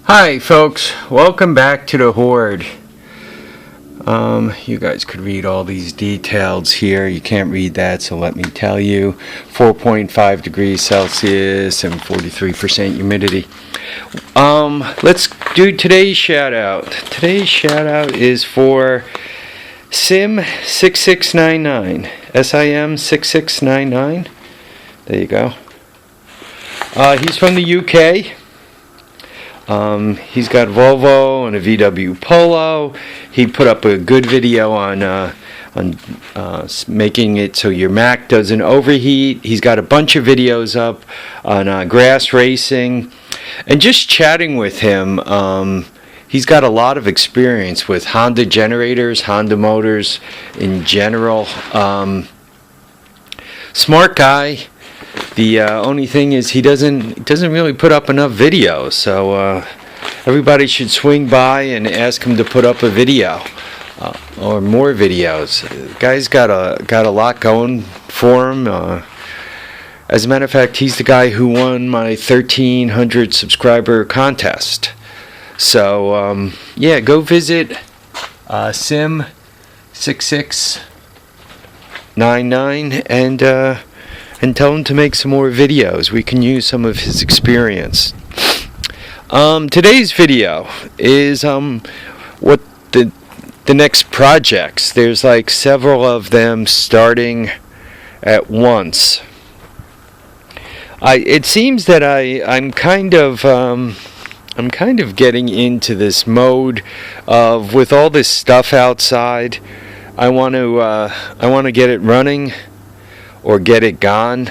Hi folks, welcome back to the Horde. You guys could read all these details here. You can't read that, so let me tell you. 4.5 degrees Celsius and 43% humidity. Let's do today's shout out. Today's shout out is for Sim6699. SIM6699. There you go. He's from the UK. He's got Volvo and a VW Polo. He put up a good video on making it so your Mac doesn't overheat. He's got a bunch of videos up on grass racing. And just chatting with him, he's got a lot of experience with Honda generators, Honda motors in general. Smart guy. The only thing is he doesn't really put up enough videos, so everybody should swing by and ask him to put up a video or more videos. The guy's got a lot going for him. As a matter of fact, he's the guy who won my 1,300 subscriber contest. So yeah, go visit Sim6699 and tell him to make some more videos. We can use some of his experience. Today's video is what the next projects. There's like several of them starting at once. It seems that I'm kind of getting into this mode of, with all this stuff outside, I want to get it running or get it gone,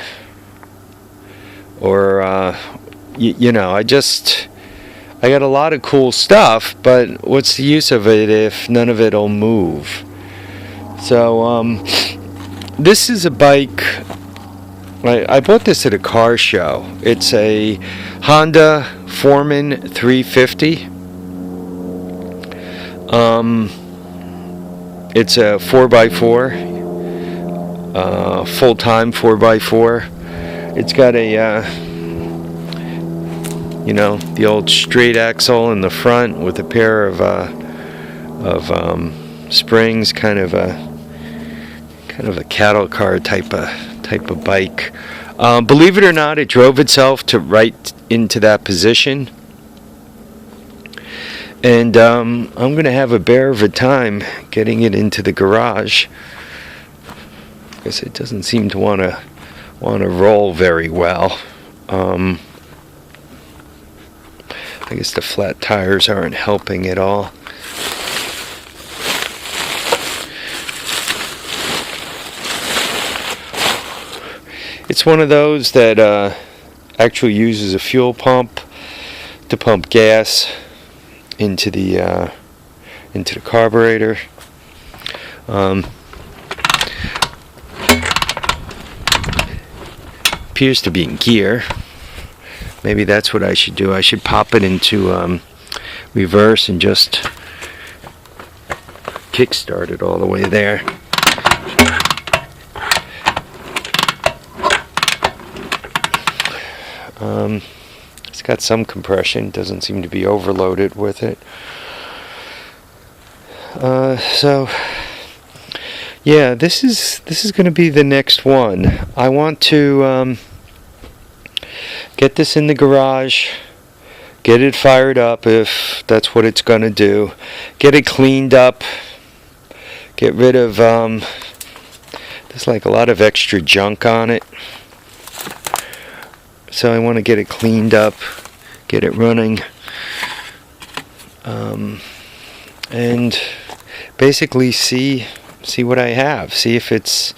or you know, I got a lot of cool stuff, but what's the use of it if none of it'll move? So this is a bike. I bought this at a car show. It's a Honda Foreman 350. It's a 4x4. Full-time 4x4. It's got a the old straight axle in the front with a pair of springs, kind of a cattle car type of bike. Believe it or not, it drove itself to right into that position, and I'm gonna have a bear of a time getting it into the garage. Because it doesn't seem to want to roll very well. I guess the flat tires aren't helping at all. It's one of those that actually uses a fuel pump to pump gas into the carburetor. Appears to be in gear. Maybe that's what I should do. I should pop it into reverse and just kickstart it all the way there. It's got some compression. Doesn't seem to be overloaded with it. So yeah, this is going to be the next one. I want to get this in the garage, get it fired up if that's what it's going to do, get it cleaned up, get rid of there's like a lot of extra junk on it, so I want to get it cleaned up, get it running, and basically see what I have, see if it's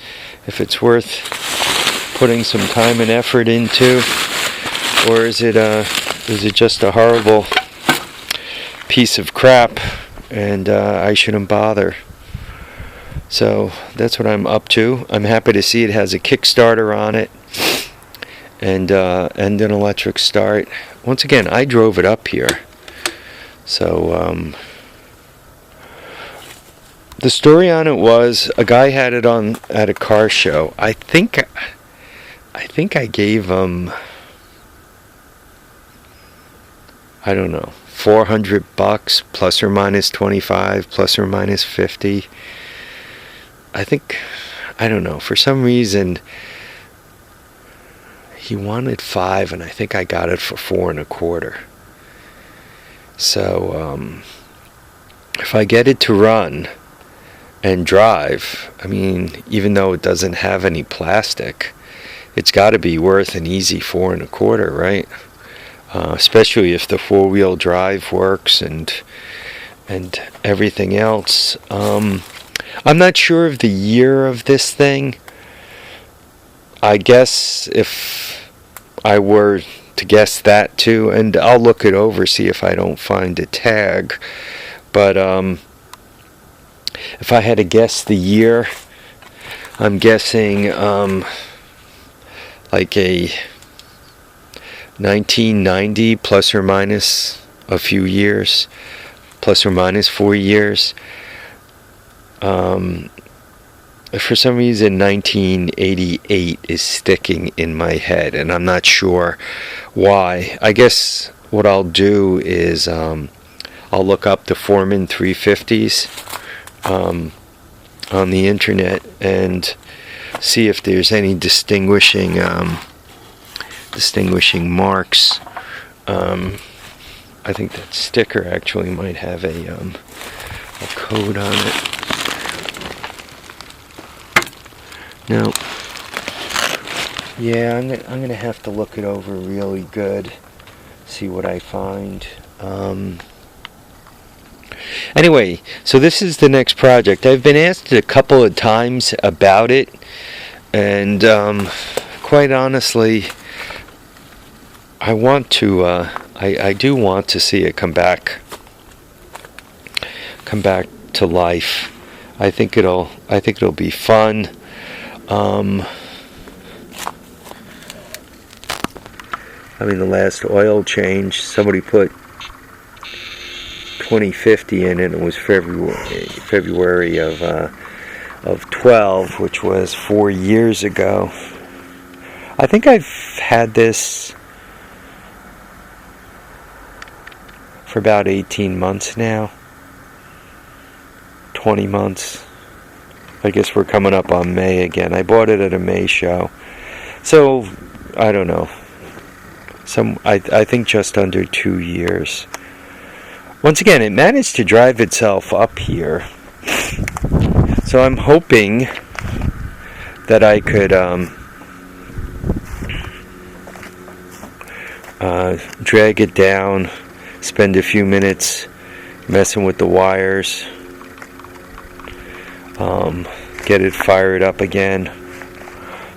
worth putting some time and effort into, or is it just a horrible piece of crap and I shouldn't bother. So that's what I'm up to. I'm happy to see it has a Kickstarter on it and an electric start. Once again, I drove it up here, so the story on it was a guy had it on at a car show. I think I gave him, I don't know, $400 plus or minus 25 plus or minus 50. I think, I don't know, for some reason he wanted 5 and I think I got it for 4.25. So if I get it to run and drive, I mean, even though it doesn't have any plastic, it's got to be worth an easy 4.25, right? Especially if the 4-wheel drive works and everything else. I'm not sure of the year of this thing. I guess if I were to guess that too, and I'll look it over, see if I don't find a tag. But if I had to guess the year, I'm guessing like a 1990 plus or minus a few years, plus or minus 4 years. For some reason 1988 is sticking in my head, and I'm not sure why. I guess what I'll do is I'll look up the Foreman 350s on the internet and see if there's any distinguishing marks. I think that sticker actually might have a code on it. No. Yeah, I'm gonna have to look it over really good, see what I find. Anyway, so this is the next project. I've been asked a couple of times about it, and quite honestly, I want to. I do want to see it come back to life. I think it'll be fun. I mean, the last oil change, somebody put 2050 in it. It was February of 12, which was 4 years ago. I think I've had this for about 18 months now. 20 months. I guess we're coming up on May again. I bought it at a May show. So, I don't know. I think just under 2 years. Once again, it managed to drive itself up here. So I'm hoping that I could drag it down, spend a few minutes messing with the wires, get it fired up again,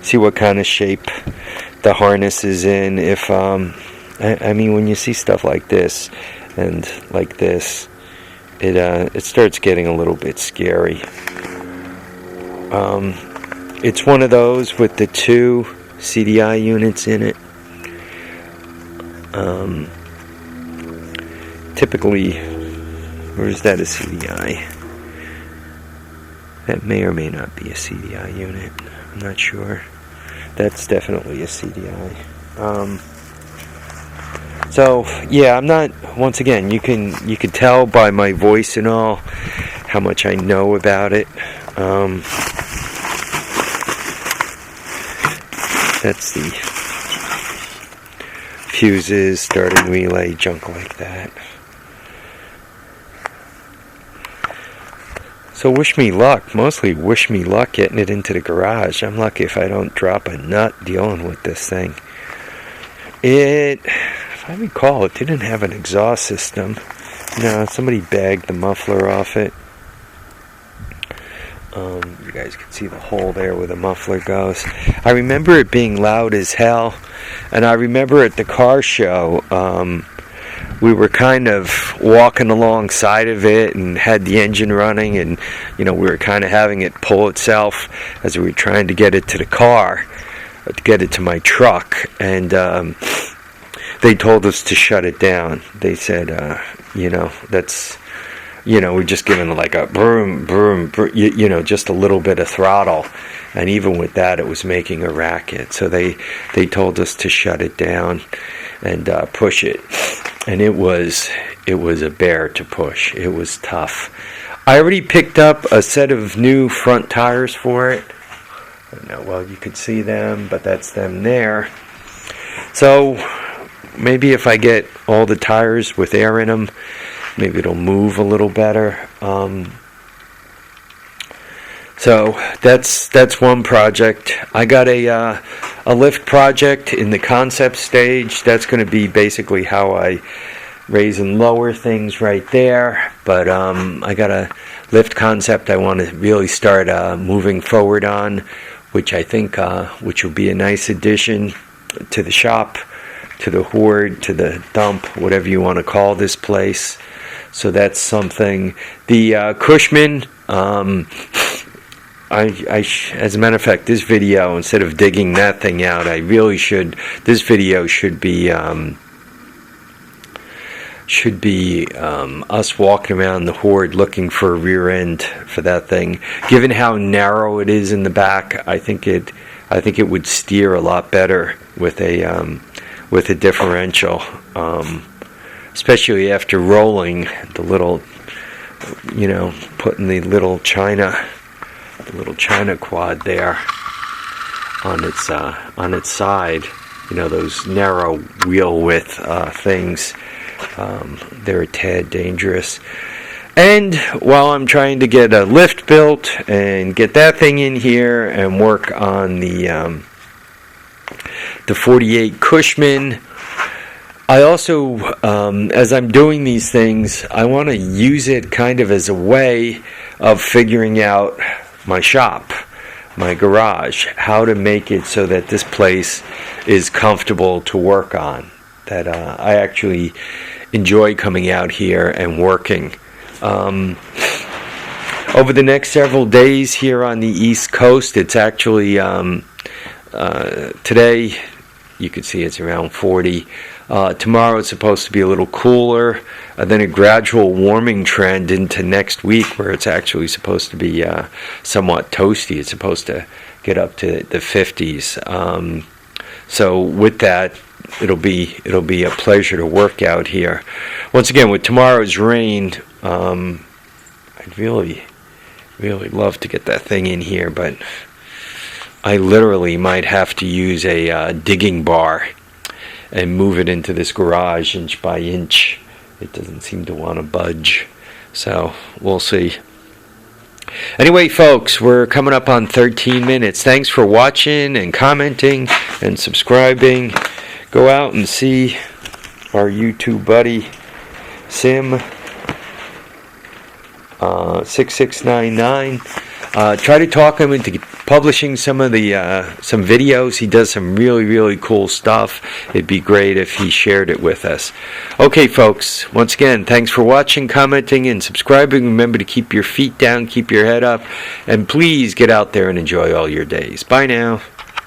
see what kind of shape the harness is in. If I mean, when you see stuff like this and like this, it starts getting a little bit scary. It's one of those with the 2 CDI units in it. Typically, or is that a CDI? That may or may not be a CDI unit. I'm not sure. That's definitely a CDI. So yeah, I'm not. Once again, you can tell by my voice and all how much I know about it. That's the fuses, starting relay, junk like that. So wish me luck. Mostly wish me luck getting it into the garage. I'm lucky if I don't drop a nut dealing with this thing. If I recall, it didn't have an exhaust system. No, somebody bagged the muffler off it. You guys can see the hole there where the muffler goes. I remember it being loud as hell. And I remember at the car show, we were kind of walking alongside of it and had the engine running, and we were kind of having it pull itself as we were trying to get it to the car, to get it to my truck, and they told us to shut it down. They said, that's, we're just giving it like a broom, just a little bit of throttle, and even with that, it was making a racket. So they told us to shut it down and push it. And it was a bear to push. It was tough. I already picked up a set of new front tires for it. I don't know, well, you could see them, but that's them there. So maybe if I get all the tires with air in them, maybe it'll move a little better. So that's one project. I got a lift project in the concept stage. That's going to be basically how I raise and lower things right there. But I got a lift concept I want to really start moving forward on, which I think which will be a nice addition to the shop, to the hoard, to the dump, whatever you want to call this place. So that's something. The Cushman, as a matter of fact, this video, instead of digging that thing out, I really should. This video should be us walking around the hoard looking for a rear end for that thing. Given how narrow it is in the back, I think it would steer a lot better with a differential, especially after rolling the little, putting the little China quad there on its side. Those narrow wheel width things. They're a tad dangerous. And while I'm trying to get a lift built and get that thing in here and work on the 48 Cushman, I also, as I'm doing these things, I want to use it kind of as a way of figuring out my shop, my garage, how to make it so that this place is comfortable to work on, that I actually enjoy coming out here and working. Over the next several days here on the East Coast, it's actually, today, you can see it's around 40. Tomorrow it's supposed to be a little cooler, then a gradual warming trend into next week where it's actually supposed to be somewhat toasty. It's supposed to get up to the 50s. So with that, it'll be a pleasure to work out here. Once again, with tomorrow's rain, I'd really love to get that thing in here, but I literally might have to use a digging bar and move it into this garage inch by inch. It doesn't seem to want to budge, so we'll see. Anyway, folks, we're coming up on 13 minutes. Thanks for watching and commenting and subscribing. Go out and see our YouTube buddy Sim 6699. Try to talk him into publishing some of the some videos. He does some really cool stuff. It'd be great if he shared it with us. Okay, folks, once again, thanks for watching, commenting, and subscribing. Remember to keep your feet down, keep your head up, and please get out there and enjoy all your days. Bye now.